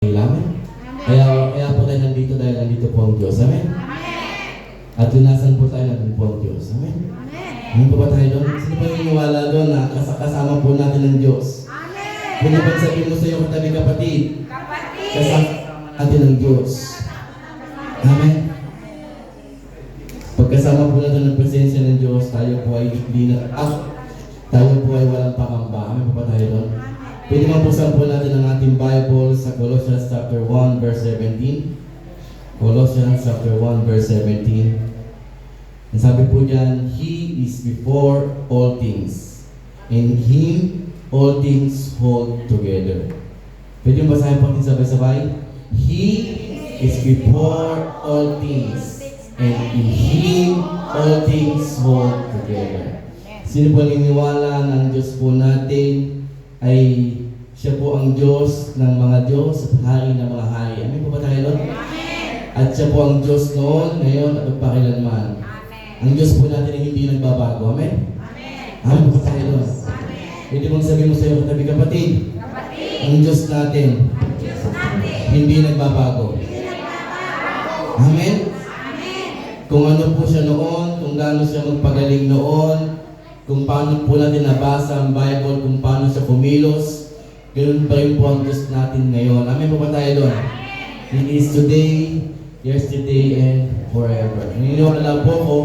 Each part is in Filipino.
Amen. Kaya po tayo nandito dahil nandito po ang Diyos. Amen. At tunasan po tayo nandito po ang Diyos. Amen. Amen po ba tayo doon? Sino pa naniniwala doon na kasama po natin ng Diyos? Amen. Kung napagsabi mo sa iyo katabi kapatid, kasama natin ng Diyos. Amen. Pagkasama po natin ng presensya ng Diyos, tayo po ay tayo po ay walang pangamba. Amen po ba tayo doon? Pwede mapusan po natin ang ating Bible sa Colossians chapter 1 verse 17. Colossians chapter 1 verse 17. Ang sabi po diyan, He is before all things. In Him, all things hold together. Pwede mo basahin po natin sabay-sabay? He is before all things. And in Him, all things hold together. Sino po naniniwala ng Diyos po natin ay siya po ang Diyos ng mga Diyos at Hari ng mga hari. Amen po ba tayo doon? At siya po ang Diyos noon, ngayon at magpakilanman. Ang Diyos po natin ay hindi nagbabago. Amen? Amen po ba tayo doon? Pwede mong sabihin mo sa iyo katabi kapatid, ang Diyos natin hindi nagbabago. Amen? Kung ano po siya noon, kung gaano siya magpagaling noon, kung paano po natin nabasa ang Bible, kung paano siya kumilos, ganoon pa rin po ang Diyos natin ngayon. Amen po ba tayo doon? He is today, yesterday, and forever. Naniniwala po ko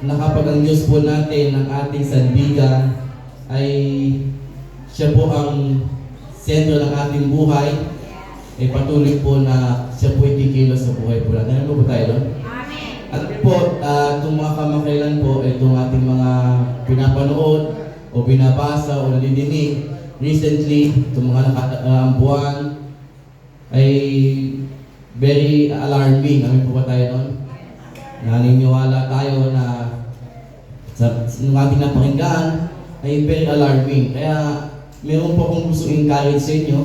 na kapag ang Diyos po natin, ang ating sandigan, ay siya po ang sentro ng ating buhay, ay patuloy po na siya po ay kikilos sa buhay po natin. Amen po ba tayo doon? At po, itong mga kamakailan po, itong ating mga pinapanood o binabasa o nadidinig recently, itong mga buwan ay very alarming. Amin po ba tayo noon? Naniniwala tayo na sa ating napakinggan ay very alarming. Kaya meron po akong gusto encourage sa inyo.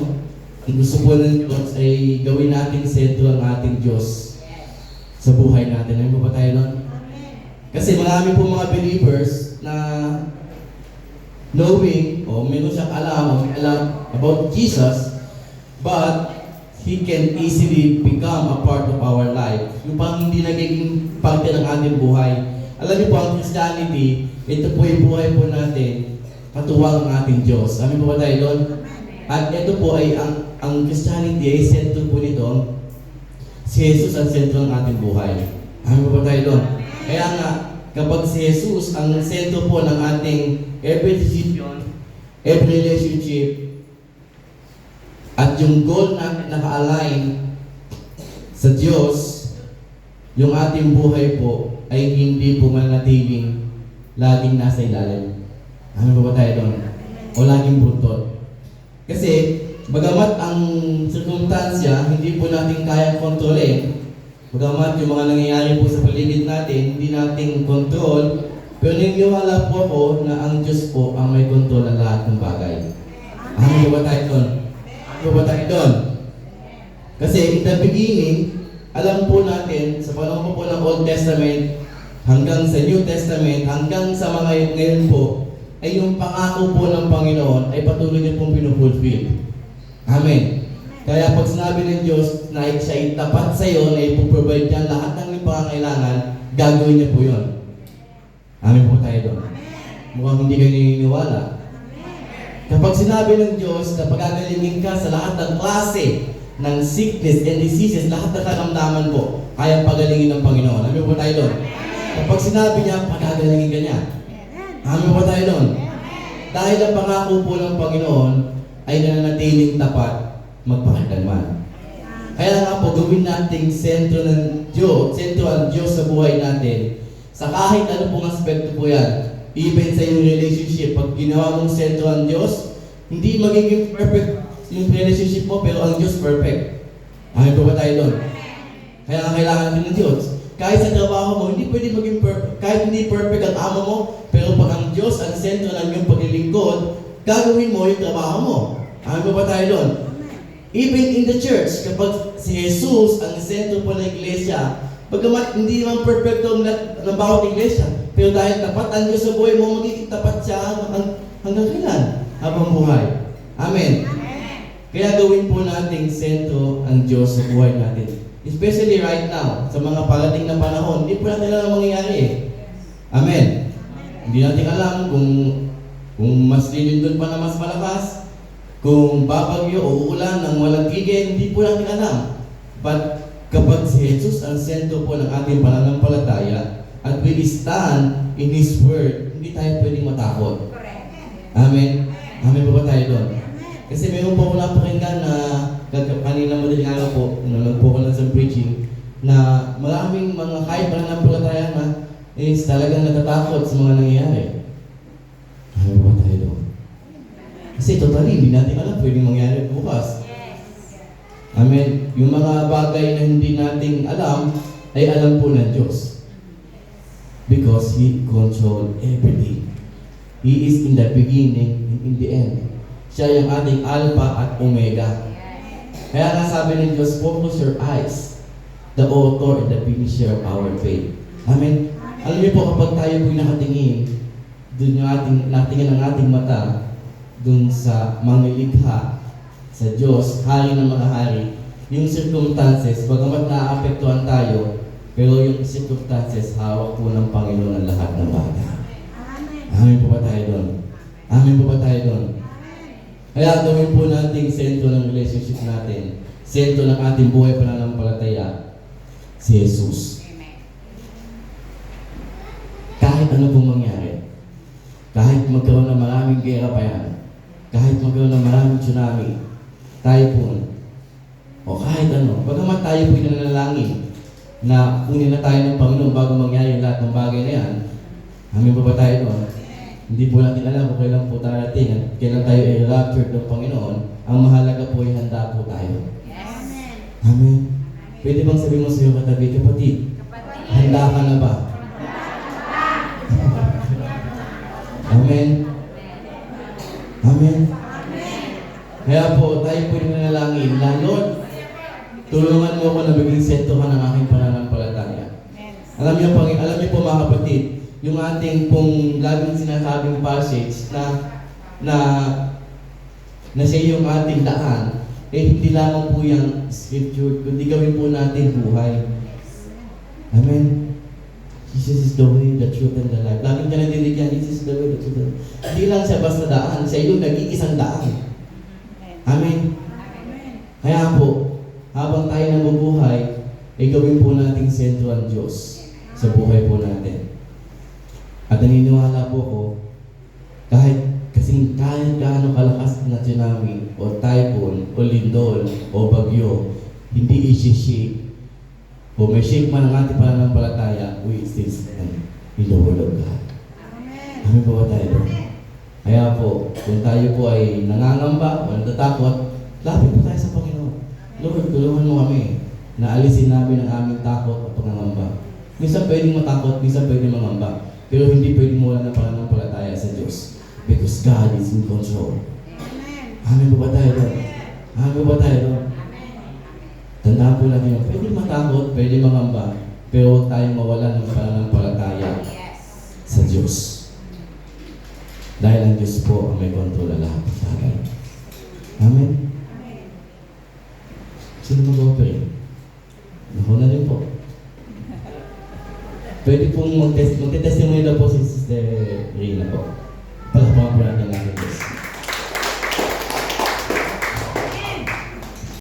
Ang gusto po ng Diyos ay gawin natin sentro ang ating Diyos sa buhay natin. Amin po ba tayo nun? Kasi marami po mga believers na knowing o meron siyang alam about Jesus, but He can easily become a part of our life. Yung pang hindi nagiging parte ng ating buhay. Alam niyo po, ang Christianity, ito po yung buhay po natin, katuwang ang ating Diyos. Amin po ba tayo doon? At ito po ay ang Christianity ay sentro po nito. Si Jesus ang sentro ng ating buhay. Amin po ba tayo doon? Kaya nga, kapag si Jesus ang sentro po ng ating every decision, every relationship, at yung goal natin naka-align sa Diyos, yung ating buhay po ay hindi po manatiling laging nasa ilalim. Amin po ba tayo doon? O laging buntot. Kasi, bagamat ang sirkumstansya, hindi po natin kayang kontrolin. Bagamat yung mga nangyayari po sa paligid natin, hindi natin kontrol. Pero naniniwala po ako na ang Diyos po ang may kontrol ng lahat ng bagay. Ano ba tayo doon? Ano ba tayo doon? Kasi in the beginning, alam po natin, sa panahon po ng Old Testament, hanggang sa New Testament, hanggang sa mga ngayon po, ay yung pangako po ng Panginoon ay patuloy niyo pong pinufulfill. Amen. Kaya pag sinabi ng Diyos na siya ay tapat sa iyo, na ipoprovide niya lahat ng iyong pangangailangan, gagawin niya po yun. Amen po tayo doon. Mukhang hindi kayo naniniwala. Kapag sinabi ng Diyos na pagagalingin ka sa lahat ng klase ng sickness and diseases, lahat ng karamdaman po, kayang pagalingin ng Panginoon. Amen po tayo doon. Kapag sinabi niya, pagagalingin ka niya. Amen po tayo doon. Dahil ang pangako po ng Panginoon ay nananatiling tapat magpakailanman. Kaya nga po, gawin nating sentro ng Diyos, sentro ang Diyos sa buhay natin. Sa kahit ano pong aspekto po yan, even sa iyong relationship, pag ginawa mong sentro ang Diyos, hindi magiging perfect yung relationship mo, pero ang Diyos perfect. Amin po ba tayo doon? Kaya nga kailangan natin ng Diyos. Kahit sa trabaho mo, hindi pwede maging perfect. Kahit hindi perfect ang amo mo, pero pag ang Diyos ang sentro ng iyong paglilingkod, gagawin mo yung trabaho mo. Amin po ba tayo doon? Even in the church, kapag si Jesus ang sentro po ng iglesia, bagamat hindi naman perfecto ng bawat iglesia, pero dahil tapat ang Diyos sa buhay mo, magiging tapat siya hanggang kailan? Habang buhay. Amen. Kaya gawin po nating sentro ang Diyos sa buhay natin. Especially right now, sa mga parating na panahon, hindi po natin alam ang mangyayari eh. Amen. Hindi natin alam kung mas lilindol pa na mas malakas, kung babagyo o uulan ng walang tigil, hindi po natin alam. But kapag si Jesus ang sentro po ng ating pananampalataya at we stand in His Word, hindi tayo pwedeng matakot. Amen. Amen po ba tayo doon? Kasi mayroon po ako napakinggan na kanina madaling araw po, nanonood po ko lang sa preaching, na maraming mga kahit pananampalataya na is talagang natatakot sa mga nangyayari. Amen po ba tayo doon? Kasi totally, hindi natin alam pwedeng mangyari bukas. Amen. Yung mga bagay na hindi nating alam, ay alam po ng Diyos. Because He controls everything. He is in the beginning and in the end. Siya yung ating Alpha at Omega. Kaya nga sabi ng Diyos, focus your eyes, the author and the finisher of our faith. Amen. Alam niyo po, kapag tayo po'y nakatingin, doon yung natingin ang ating mata, doon sa manglilikha, sa Diyos, hari ng mga hari, yung circumstances, bagamat naaapektuhan tayo, pero yung circumstances, hawak po ng Panginoon ang lahat ng bagay. Amen po ba tayo doon? Amen po ba tayo doon? Kaya gawin po natin sentro ng relationship natin, sentro ng ating buhay pananampalataya, si Jesus. Kahit ano pong mangyari, kahit magkaroon ng maraming gera pa yan, kahit magkaroon ng maraming tsunami, typhoon, o kahit ano, bagamat tayo po nanalangin na kunin na tayo ng Panginoon bago mangyari lahat ng bagay na yan, amin pa ba tayo doon? Hindi po natin alam kung kailan po darating at kailan tayo i-rapture ng Panginoon. Ang mahalaga po ay handa po tayo. Yes. Amen. Pwede bang sabihin mo sa iyo katabi, kapatid, handa ka na ba? Amen. Amen. Kaya po, tayo po yung nanalangin na, Lord, tulungan mo ako na maging sentro ka ng aking pananampalataya. Alam niyo po mga kapatid, yung ating pong laging sinasabing passage na siya yung ating daan, hindi lamang po yung scripture, kundi gawin po natin buhay. Amen. Jesus is the way, the truth, and the life. Laging ka nadinig yan, Jesus is the way, the truth, and the life. Hindi lang siya basta daan, siya yung nag-iisang daan. Amen. Kaya po, habang tayo nabubuhay, ay gawin po nating sentro ang Diyos sa buhay po natin. At naniniwala po ko, kahit gaano kalakas na tsunami, o typhoon, o lindol, o bagyo, hindi isi-shake, o may shake man ang ating pananampalataya, we still stand in the Word of God. Amen po ba tayo? Kaya po, kung tayo po ay nangangamba o natatakot, lapit po tayo sa Panginoon. Lord, tulungan mo kami na alisin namin ang aming takot at pangangamba. Minsan pwedeng matakot, minsan pwedeng mangamba. Pero hindi pwedeng mawala ng pananampalataya sa Diyos. Because God is in control. Amen po ba tayo doon? Amen po ba tayo doon? Tandaan po lang yun, pwedeng matakot, pwedeng mangamba, pero huwag tayong mawala ng pananampalataya sa Diyos. Dahil ang Diyos po ang may kontrol na lahat ng bagay. Amen? Sino mag-operate? Ako na rin po. Pwede pong magtestimony daw po si Sister Rina po.